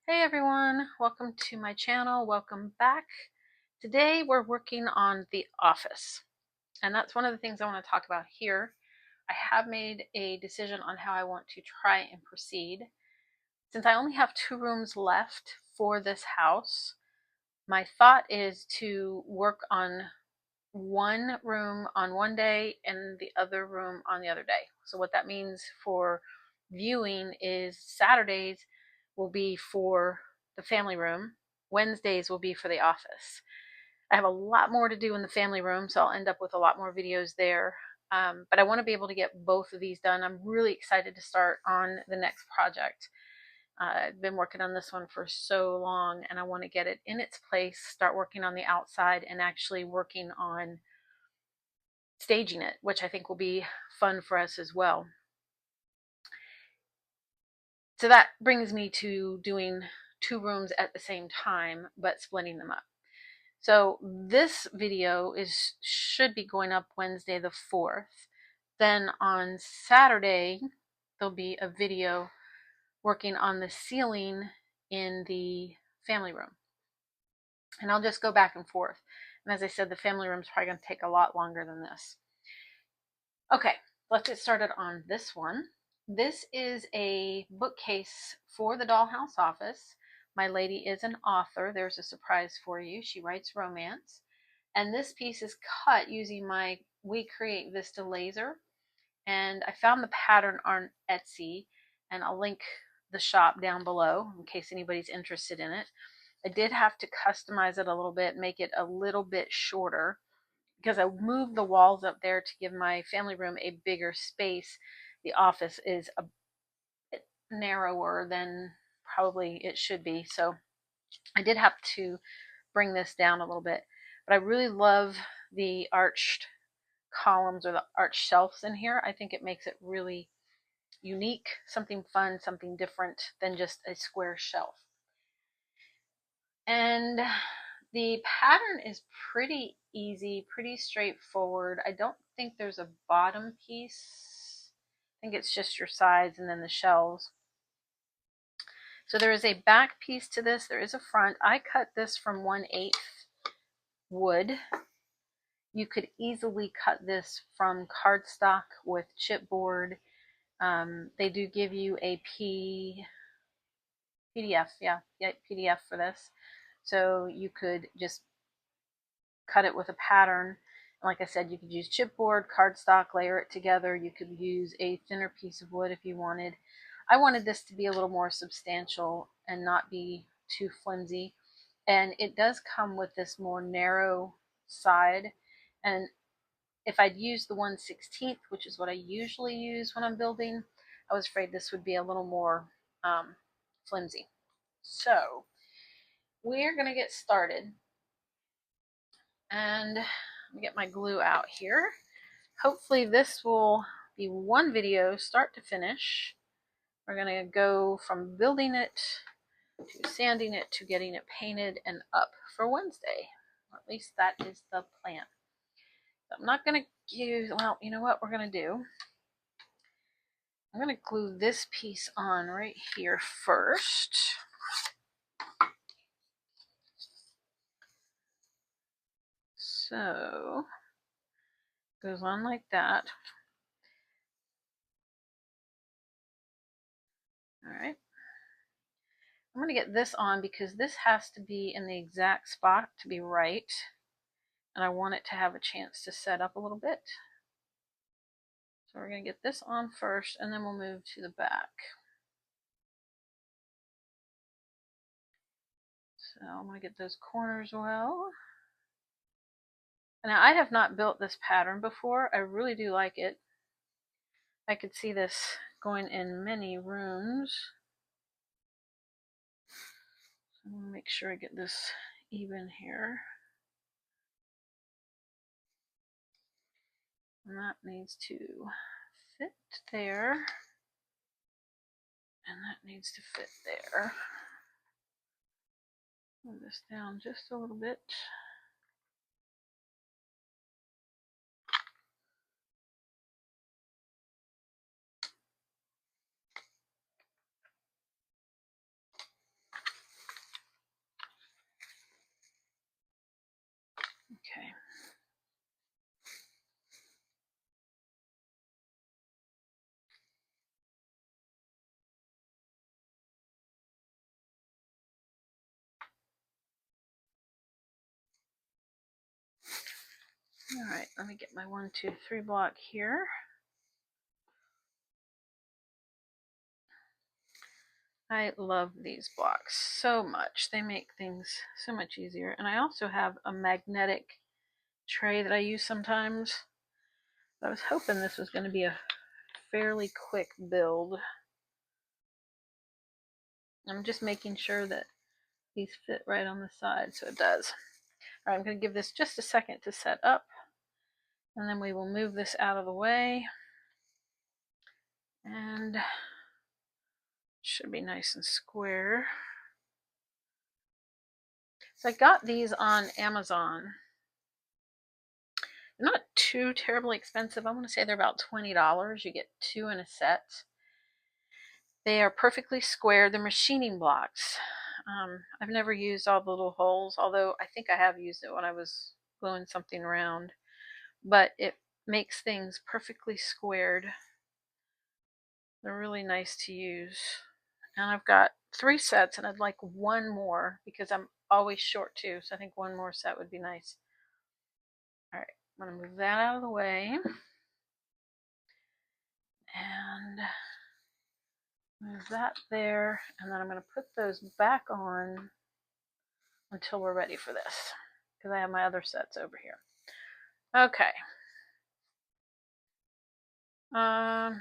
Hey everyone, welcome to my channel. Welcome back. Today we're working on the office, and that's one of the things I want to talk about here. I have made a decision on how I want to try and proceed. Since I only have 2 rooms left for this house, my thought is to work on one room on one day and the other room on the other day. So what that means for viewing is Saturdays will be for the family room, Wednesdays will be for the office. I have a lot more to do in the family room, so I'll end up with a lot more videos there. But I want to be able to get both of these done. I'm really excited to start on the next project. I've been working on this one for so long, and I want to get it in its place, start working on the outside, and actually working on staging it, which I think will be fun for us as well. So that brings me to doing 2 rooms at the same time, but splitting them up. So this video should be going up Wednesday the 4th. Then on Saturday, there'll be a video working on the ceiling in the family room. And I'll just go back and forth. And as I said, the family room is probably going to take a lot longer than this. Okay, let's get started on this one. This is a bookcase for the Dollhouse office. My lady is an author. There's a surprise for you. She writes romance. And this piece is cut using my We Create Vista laser. And I found the pattern on Etsy, and I'll link the shop down below in case anybody's interested in it. I did have to customize it a little bit, make it a little bit shorter, because I moved the walls up there to give my family room a bigger space. The office is a bit narrower than probably it should be, so I did have to bring this down a little bit. But I really love the arched columns or the arched shelves in here. I think it makes it really unique, something fun, something different than just a square shelf. And the pattern is pretty easy, pretty straightforward. I don't think there's a bottom piece. I think it's just your sides and then the shelves. So there is a back piece to this. There is a front. I cut this from 1/8 wood. You could easily cut this from cardstock with chipboard. They do give you a PDF, yeah, PDF for this. So you could just cut it with a pattern. Like I said, you could use chipboard, cardstock, layer it together. You could use a thinner piece of wood if you wanted. I wanted this to be a little more substantial and not be too flimsy. And it does come with this more narrow side. And if I'd used the 1/16, which is what I usually use when I'm building, I was afraid this would be a little more flimsy. So we're going to get started. And let me get my glue out here. Hopefully this will be one video start to finish. We're going to go from building it to sanding it to getting it painted and up for Wednesday. Or at least that is the plan. So I'm not going to use, well, you know what we're going to do? I'm going to glue this piece on right here first. So it goes on like that. All right. I'm going to get this on because this has to be in the exact spot to be right. And I want it to have a chance to set up a little bit. So we're going to get this on first, and then we'll move to the back. So I'm going to get those corners well. Now I have not built this pattern before. I really do like it. I could see this going in many rooms. So I'm going to make sure I get this even here. And that needs to fit there. And that needs to fit there. Move this down just a little bit. All right, let me get my 1, 2, 3 block here. I love these blocks so much. They make things so much easier. And I also have a magnetic tray that I use sometimes. I was hoping this was going to be a fairly quick build. I'm just making sure that these fit right on the side, so it does. All right, I'm going to give this just a second to set up, and then we will move this out of the way. And it should be nice and square. So I got these on Amazon. They're not too terribly expensive. I want to say they're about $20. You get 2 in a set. They are perfectly square. They're machining blocks. I've never used all the little holes, although I think I have used it when I was gluing something around. But it makes things perfectly squared. They're really nice to use. And I've got 3 sets, and I'd like 1 more because I'm always short too. So I think 1 more set would be nice. All right, I'm going to move that out of the way. And move that there. And then I'm going to put those back on until we're ready for this, because I have my other sets over here. Okay. Well,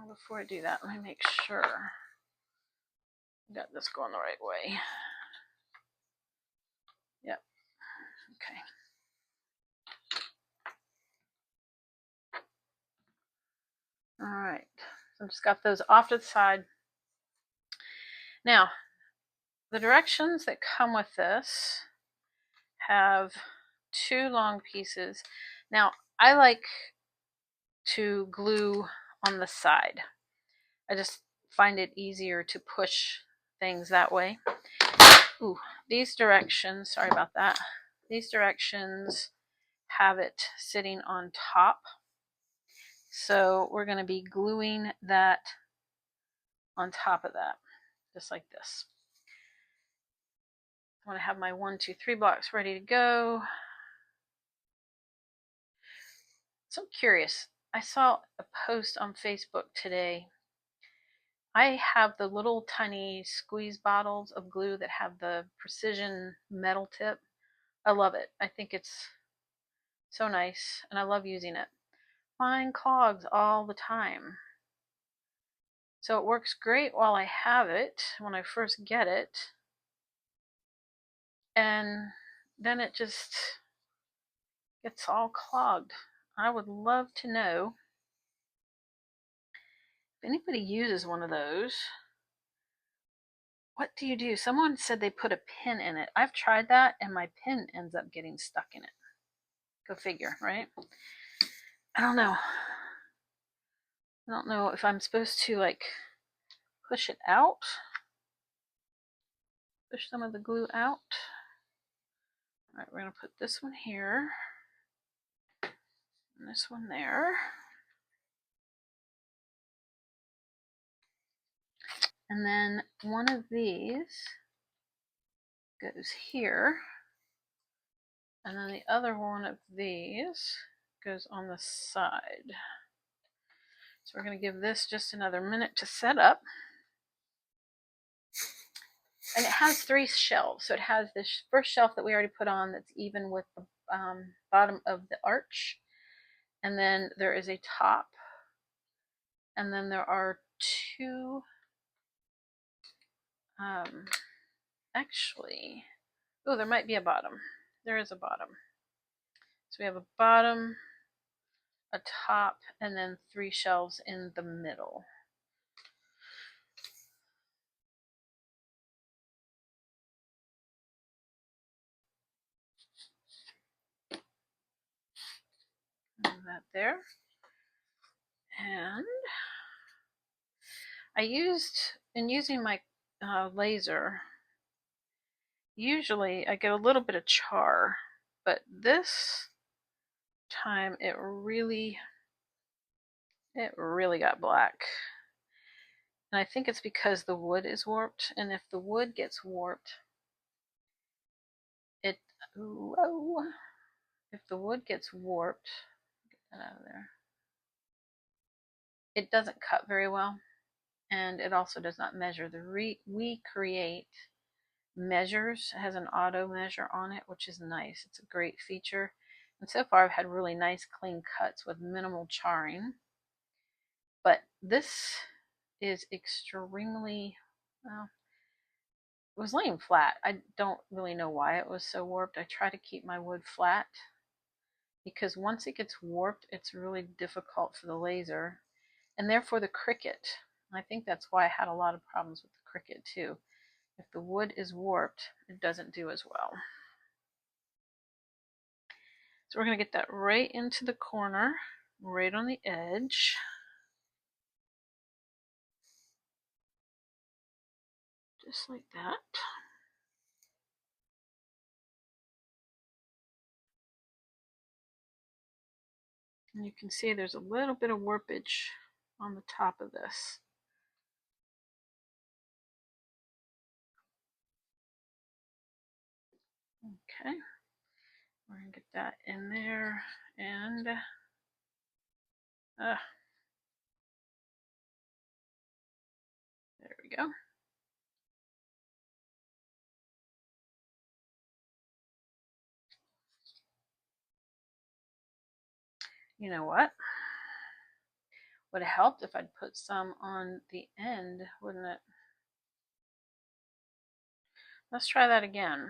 before I do that, let me make sure I got this going the right way. Yep. Okay. All right. So I've just got those off to the side. Now, the directions that come with this have 2 long pieces. Now, I like to glue on the side. I just find it easier to push things that way. Ooh, these directions, sorry about that. These directions have it sitting on top. So we're going to be gluing that on top of that, just like this. I want to have my 1, 2, 3 blocks ready to go. So I'm curious. I saw a post on Facebook today. I have the little tiny squeeze bottles of glue that have the precision metal tip. I love it. I think it's so nice, and I love using it. Mine clogs all the time. So it works great while I have it, when I first get it. And then it just gets all clogged. I would love to know if anybody uses one of those. What do you do? Someone said they put a pin in it. I've tried that, and my pin ends up getting stuck in it. Go figure, right? I don't know. I don't know if I'm supposed to like push it out. Push some of the glue out. All right, we're going to put this one here. And this one there. And then one of these goes here. And then the other one of these goes on the side. So we're going to give this just another minute to set up. And it has 3 shelves. So it has this first shelf that we already put on that's even with the bottom of the arch. And then there is a top. And then there are 2, actually, oh, there might be a bottom. There is a bottom. So we have a bottom, a top, and then 3 shelves in the middle. Move that there. And in using my laser, usually I get a little bit of char, but this time it really got black. And I think it's because the wood is warped, and if the wood gets warped, whoa, if the wood gets warped, get that out of there, it doesn't cut very well, and it also does not measure. The We Create measures, has an auto measure on it, which is nice. It's a great feature. And so far I've had really nice clean cuts with minimal charring. But this is extremely, well, it was laying flat. I don't really know why it was so warped. I try to keep my wood flat because once it gets warped, it's really difficult for the laser and therefore the Cricut. I think that's why I had a lot of problems with the Cricut too. If the wood is warped, it doesn't do as well. So we're going to get that right into the corner, right on the edge. Just like that. And you can see there's a little bit of warpage on the top of this. Okay, we're going to get that in there, and there we go. You know what? Would have helped if I'd put some on the end, wouldn't it? Let's try that again.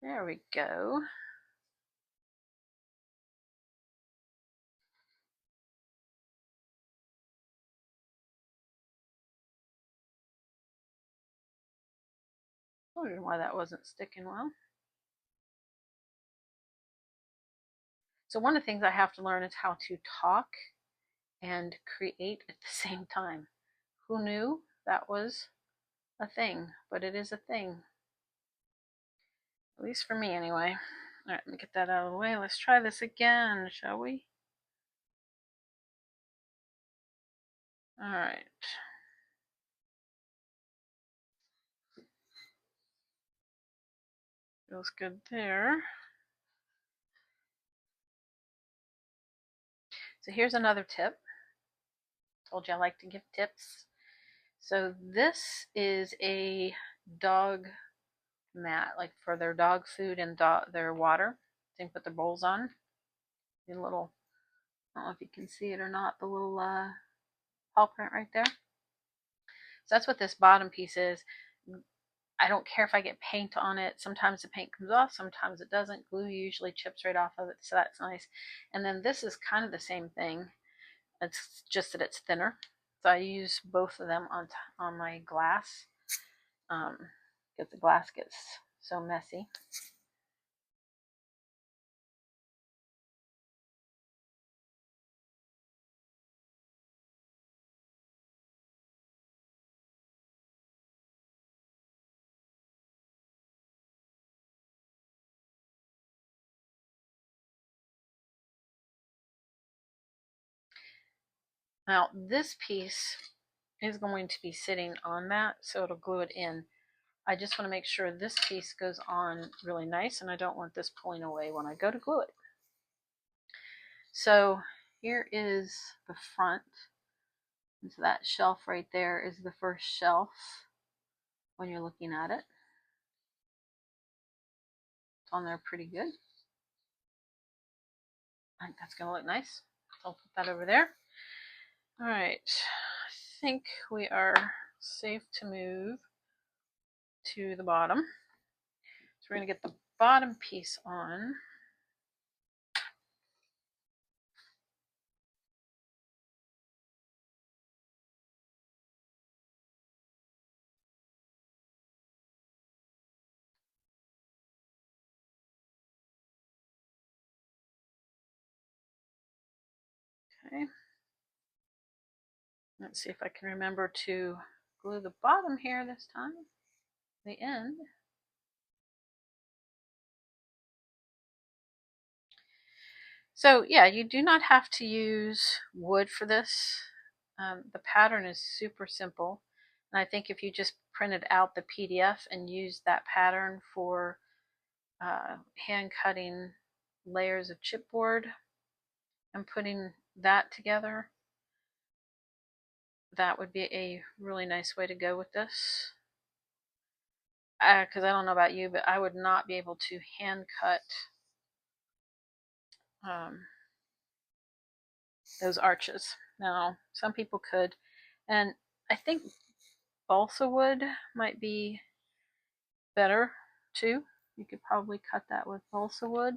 There we go. I wondered why that wasn't sticking well. So one of the things I have to learn is how to talk and create at the same time. Who knew that was a thing? But it is a thing. At least for me, anyway. Alright, let me get that out of the way. Let's try this again, shall we? Alright. Feels good there. So here's another tip. Told you I like to give tips. So this is a dog mat, like for their dog food and their water. They can put their bowls on. The little, I don't know if you can see it or not, the little paw print right there. So that's what this bottom piece is. I don't care if I get paint on it. Sometimes the paint comes off, sometimes it doesn't. Glue usually chips right off of it, so that's nice. And then this is kind of the same thing. It's just that it's thinner. So I use both of them on my glass because the glass gets so messy. Now this piece is going to be sitting on that, so it'll glue it in. I just want to make sure this piece goes on really nice, and I don't want this pulling away when I go to glue it. So here is the front. And so that shelf right there is the first shelf when you're looking at it. It's on there pretty good. I think that's going to look nice. So I'll put that over there. All right, I think we are safe to move to the bottom. So we're going to get the bottom piece on. Okay. Let's see if I can remember to glue the bottom here this time. The end. So yeah, you do not have to use wood for this. The pattern is super simple. And I think if you just printed out the PDF and used that pattern for hand cutting layers of chipboard and putting that together, that would be a really nice way to go with this. Because I don't know about you, but I would not be able to hand cut those arches. Now, some people could, and I think balsa wood might be better too. You could probably cut that with balsa wood.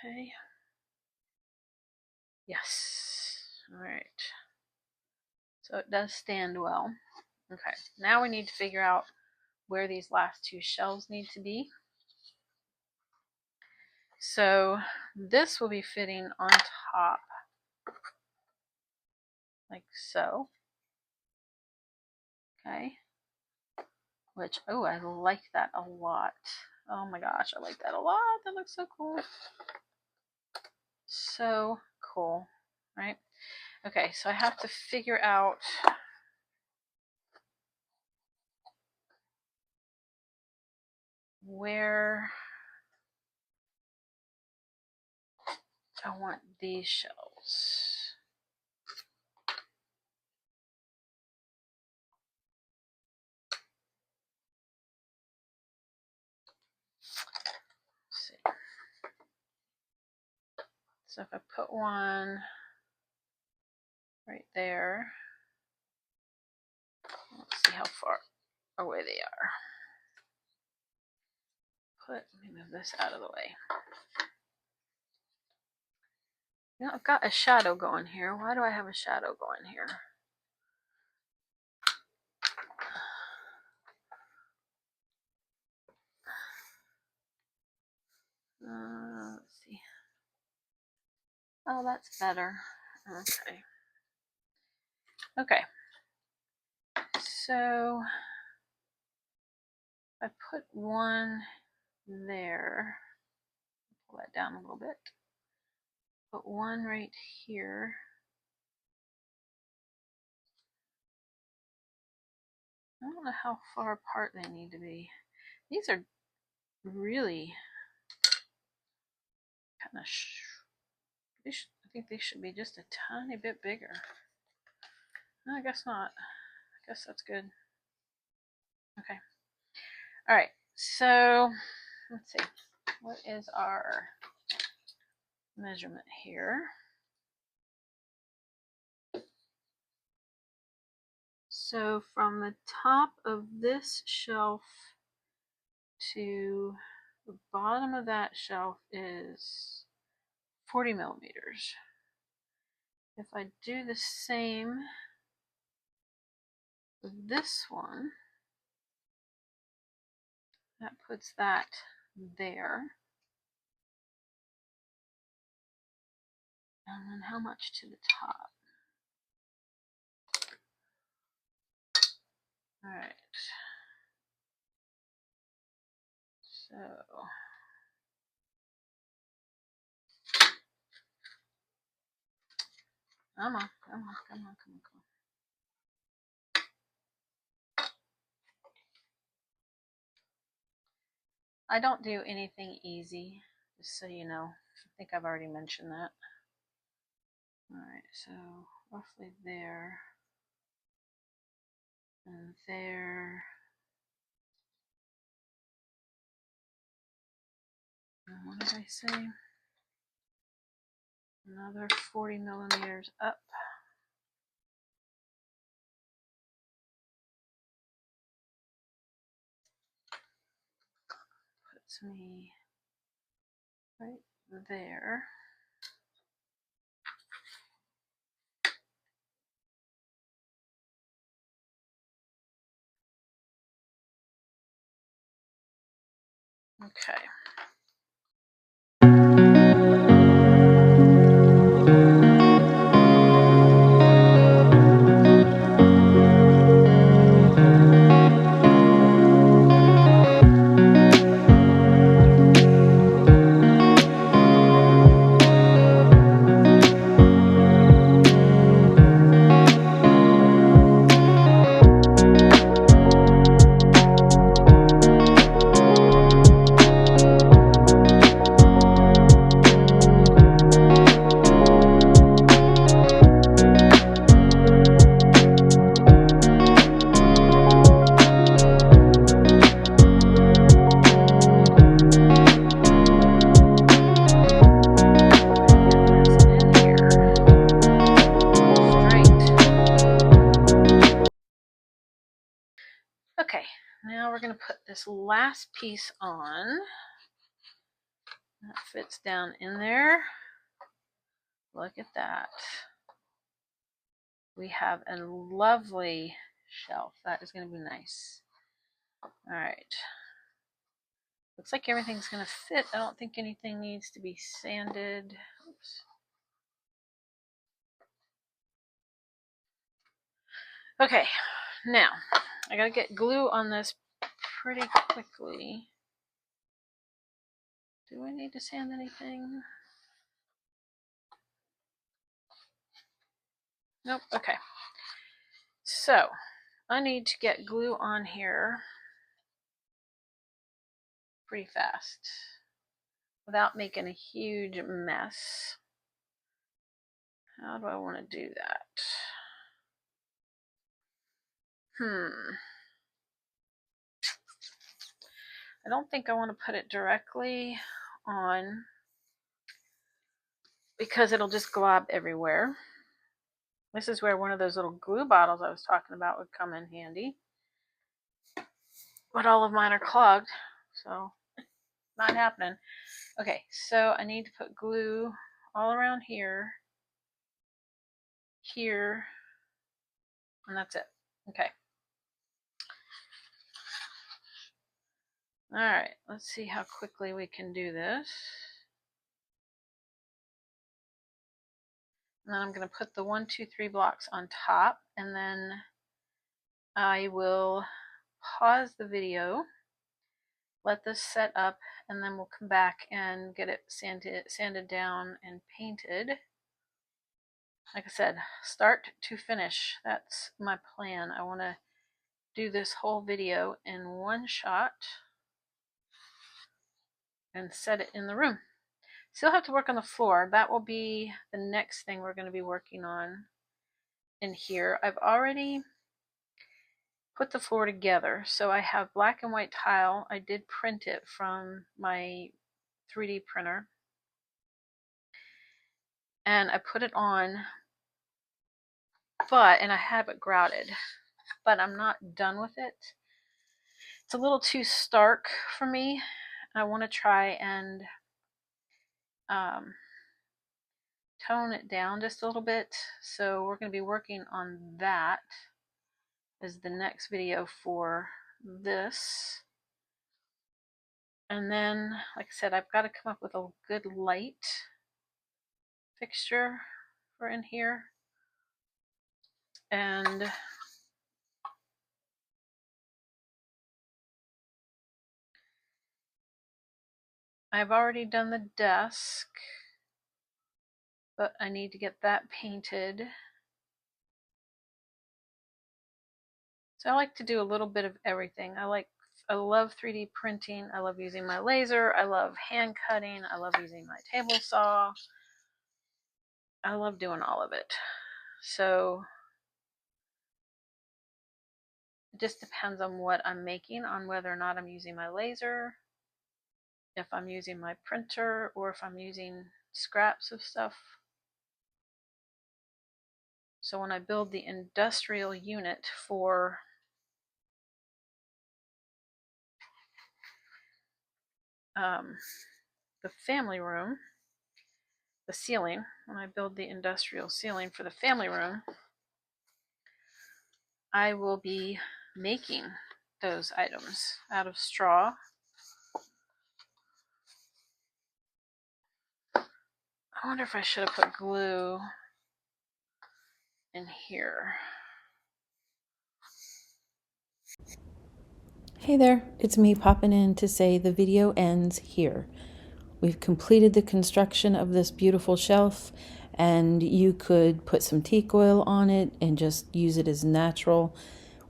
Okay. Yes. All right. So it does stand well. Okay. Now we need to figure out where these last two shelves need to be. So this will be fitting on top, like so. Okay. Which, oh, I like that a lot. Oh my gosh, I like that a lot. That looks so cool. So cool, right? Okay, so I have to figure out where I want these shelves. Let's see. So if I put one right there, let's see how far away they are. Let me move this out of the way. You know, I've got a shadow going here. Why do I have a shadow going here? Let's see. Oh, that's better. Okay. Okay. So I put one there. Pull that down a little bit. Put one right here. I don't know how far apart they need to be. These are really kind of. I think they should be just a tiny bit bigger. No, I guess not. I guess that's good. Okay. All right. So let's see. What is our measurement here? So from the top of this shelf to the bottom of that shelf is 40 millimeters. If I do the same with this one, that puts that there. And then how much to the top? All right. So come on. I don't do anything easy, just so you know. I think I've already mentioned that. Alright, so roughly there and there. And what did I say? Another 40 millimeters up. Puts me right there. Okay. Okay, now we're going to put this last piece on. That fits down in there. Look at that. We have a lovely shelf. That is going to be nice. All right. Looks like everything's going to fit. I don't think anything needs to be sanded. Oops. Okay, now I got to get glue on this pretty quickly. Do I need to sand anything? Nope. Okay. So I need to get glue on here pretty fast without making a huge mess. How do I want to do that? I don't think I want to put it directly on because it'll just glob everywhere. This is where one of those little glue bottles I was talking about would come in handy. But all of mine are clogged, so not happening. Okay, so I need to put glue all around here, here, and that's it. Okay. All right, let's see how quickly we can do this. And then I'm going to put the 1, 2, 3 blocks on top, and then I will pause the video, let this set up, and then we'll come back and get it sanded down and painted. Like I said, start to finish. That's my plan. I want to do this whole video in one shot and set it in the room. Still have to work on the floor. That will be the next thing we're going to be working on in here. I've already put the floor together. So I have black and white tile. I did print it from my 3D printer. And I put it on, and I have it grouted, but I'm not done with it. It's a little too stark for me. I want to try and tone it down just a little bit. So we're going to be working on that as the next video for this. And then, like I said, I've got to come up with a good light fixture for in here. And I've already done the desk, but I need to get that painted. So I like to do a little bit of everything. I love 3D printing. I love using my laser. I love hand cutting. I love using my table saw. I love doing all of it. So it just depends on what I'm making, on whether or not I'm using my laser, if I'm using my printer, or if I'm using scraps of stuff. So when I build the industrial unit for the family room, the ceiling, when I build the industrial ceiling for the family room, I will be making those items out of straw I wonder if I should have put glue in here. Hey there, it's me popping in to say the video ends here. We've completed the construction of this beautiful shelf, and you could put some teak oil on it and just use it as natural.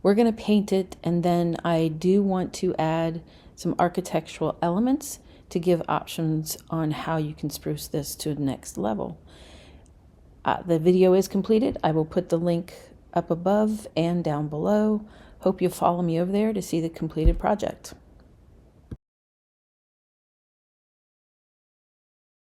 We're going to paint it, and then I do want to add some architectural elements to give options on how you can spruce this to the next level. The video is completed. I will put the link up above and down below. Hope you'll follow me over there to see the completed project.